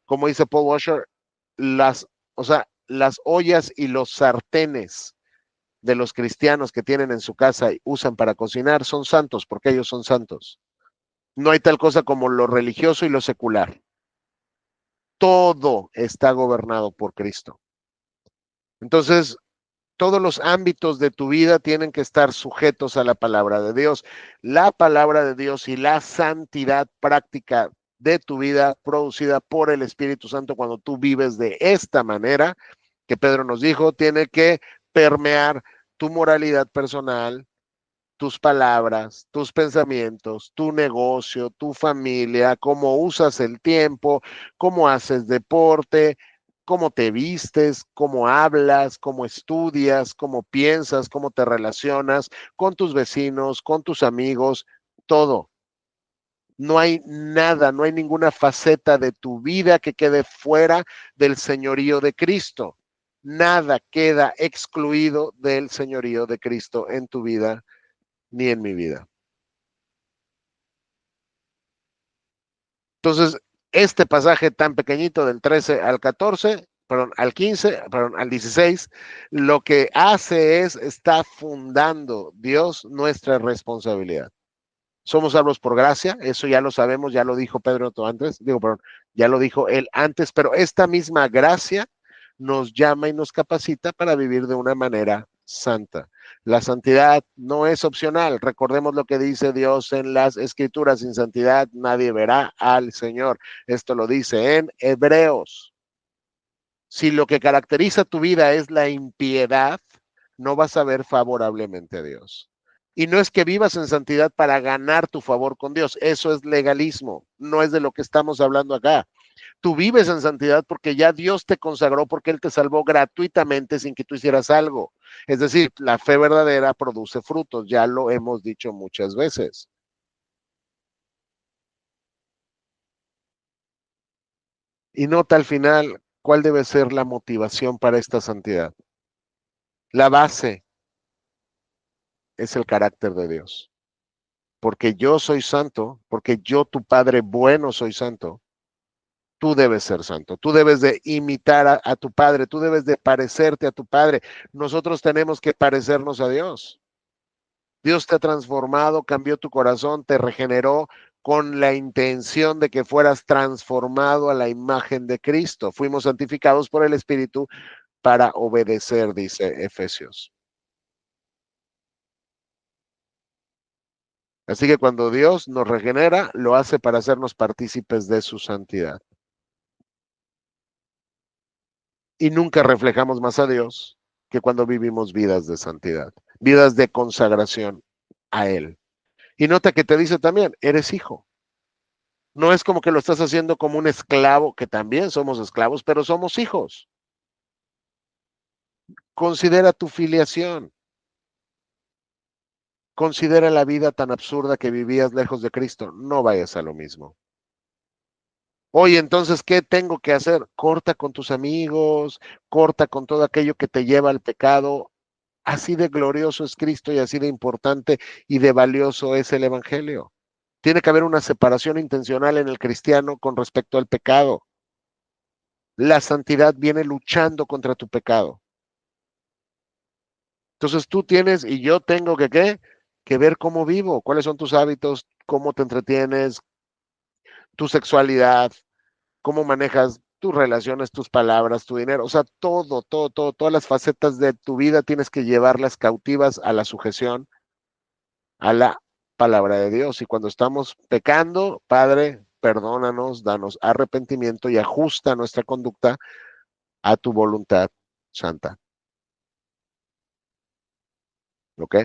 S2: como dice Paul Washer, las ollas y los sartenes de los cristianos que tienen en su casa y usan para cocinar son santos porque ellos son santos. No hay tal cosa como lo religioso y lo secular. Todo está gobernado por Cristo. Entonces, todos los ámbitos de tu vida tienen que estar sujetos a la palabra de Dios. La palabra de Dios y la santidad práctica de tu vida producida por el Espíritu Santo cuando tú vives de esta manera, que Pedro nos dijo, tiene que permear tu moralidad personal, tus palabras, tus pensamientos, tu negocio, tu familia, cómo usas el tiempo, cómo haces deporte, cómo te vistes, cómo hablas, cómo estudias, cómo piensas, cómo te relacionas con tus vecinos, con tus amigos, todo. No hay nada, no hay ninguna faceta de tu vida que quede fuera del señorío de Cristo. Nada queda excluido del señorío de Cristo en tu vida ni en mi vida. Entonces, este pasaje tan pequeñito del 13 al 14, perdón, al 15, perdón, al 16, lo que hace está fundando Dios nuestra responsabilidad. Somos salvos por gracia, eso ya lo sabemos, ya lo dijo Pedro antes, ya lo dijo él antes, pero esta misma gracia nos llama y nos capacita para vivir de una manera santa. La santidad no es opcional. Recordemos lo que dice Dios en las Escrituras: sin santidad nadie verá al Señor. Esto lo dice en Hebreos. Si lo que caracteriza tu vida es la impiedad, no vas a ver favorablemente a Dios. Y no es que vivas en santidad para ganar tu favor con Dios, eso es legalismo, no es de lo que estamos hablando acá. Tú vives en santidad porque ya Dios te consagró, porque Él te salvó gratuitamente sin que tú hicieras algo. Es decir, la fe verdadera produce frutos, ya lo hemos dicho muchas veces. Y nota al final cuál debe ser la motivación para esta santidad. La base es el carácter de Dios. Porque yo soy santo, porque yo, tu Padre bueno, soy santo. Tú debes ser santo, tú debes de imitar a tu Padre, tú debes de parecerte a tu Padre. Nosotros tenemos que parecernos a Dios. Dios te ha transformado, cambió tu corazón, te regeneró con la intención de que fueras transformado a la imagen de Cristo. Fuimos santificados por el Espíritu para obedecer, dice Efesios. Así que cuando Dios nos regenera, lo hace para hacernos partícipes de su santidad. Y nunca reflejamos más a Dios que cuando vivimos vidas de santidad, vidas de consagración a Él. Y nota que te dice también, eres hijo. No es como que lo estás haciendo como un esclavo, que también somos esclavos, pero somos hijos. Considera tu filiación. Considera la vida tan absurda que vivías lejos de Cristo. No vayas a lo mismo. Oye, entonces, ¿qué tengo que hacer? Corta con tus amigos, corta con todo aquello que te lleva al pecado. Así de glorioso es Cristo y así de importante y de valioso es el Evangelio. Tiene que haber una separación intencional en el cristiano con respecto al pecado. La santidad viene luchando contra tu pecado. Entonces tú tienes y yo tengo que, ¿qué? Que ver cómo vivo, cuáles son tus hábitos, cómo te entretienes, tu sexualidad, cómo manejas tus relaciones, tus palabras, tu dinero, o sea, todas las facetas de tu vida tienes que llevarlas cautivas a la sujeción, a la palabra de Dios. Y cuando estamos pecando, Padre, perdónanos, danos arrepentimiento y ajusta nuestra conducta a tu voluntad santa. ¿Ok?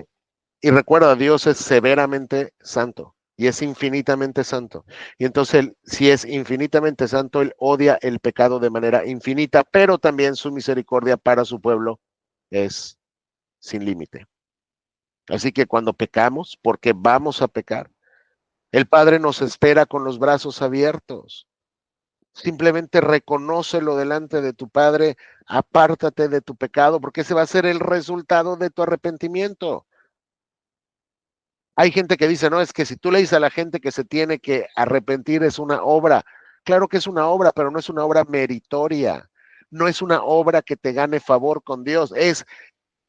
S2: Y recuerda, Dios es severamente santo y es infinitamente santo. Y entonces, si es infinitamente santo, Él odia el pecado de manera infinita, pero también su misericordia para su pueblo es sin límite. Así que cuando pecamos, porque vamos a pecar, el Padre nos espera con los brazos abiertos. Simplemente reconócelo delante de tu Padre, apártate de tu pecado, porque ese va a ser el resultado de tu arrepentimiento. Hay gente que dice, no, es que si tú le dices a la gente que se tiene que arrepentir es una obra. Claro que es una obra, pero no es una obra meritoria. No es una obra que te gane favor con Dios. Es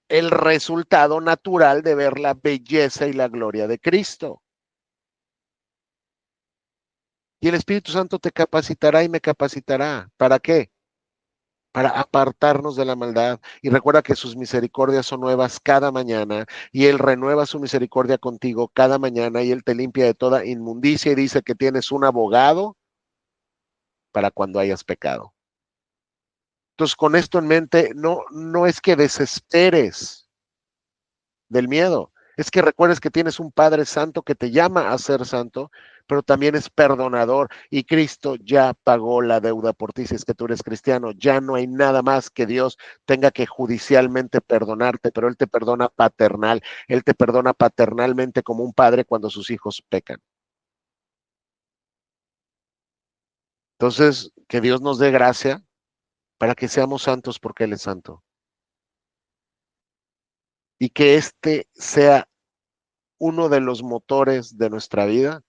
S2: el resultado natural de ver la belleza y la gloria de Cristo. Y el Espíritu Santo te capacitará y me capacitará. ¿Para qué? Para apartarnos de la maldad. Y recuerda que sus misericordias son nuevas cada mañana y Él renueva su misericordia contigo cada mañana y Él te limpia de toda inmundicia y dice que tienes un abogado para cuando hayas pecado. Entonces, con esto en mente, no es que desesperes del miedo, es que recuerdes que tienes un Padre Santo que te llama a ser santo, pero también es perdonador y Cristo ya pagó la deuda por ti si es que tú eres cristiano. Ya no hay nada más que Dios tenga que judicialmente perdonarte, pero Él te perdona paternal, Él te perdona paternalmente como un padre cuando sus hijos pecan. Entonces, que Dios nos dé gracia para que seamos santos porque Él es santo. Y que este sea uno de los motores de nuestra vida,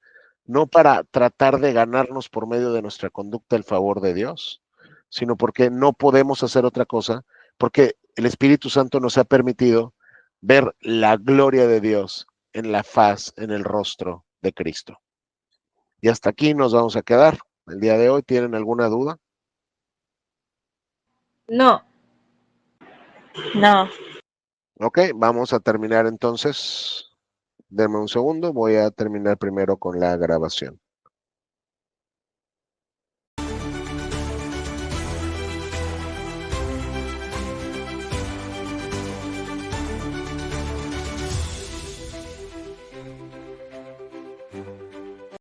S2: no para tratar de ganarnos por medio de nuestra conducta el favor de Dios, sino porque no podemos hacer otra cosa, porque el Espíritu Santo nos ha permitido ver la gloria de Dios en la faz, en el rostro de Cristo. Y hasta aquí nos vamos a quedar. El día de hoy, ¿tienen alguna duda?
S3: No. No.
S2: Ok, vamos a terminar entonces. Denme un segundo, voy a terminar primero con la grabación.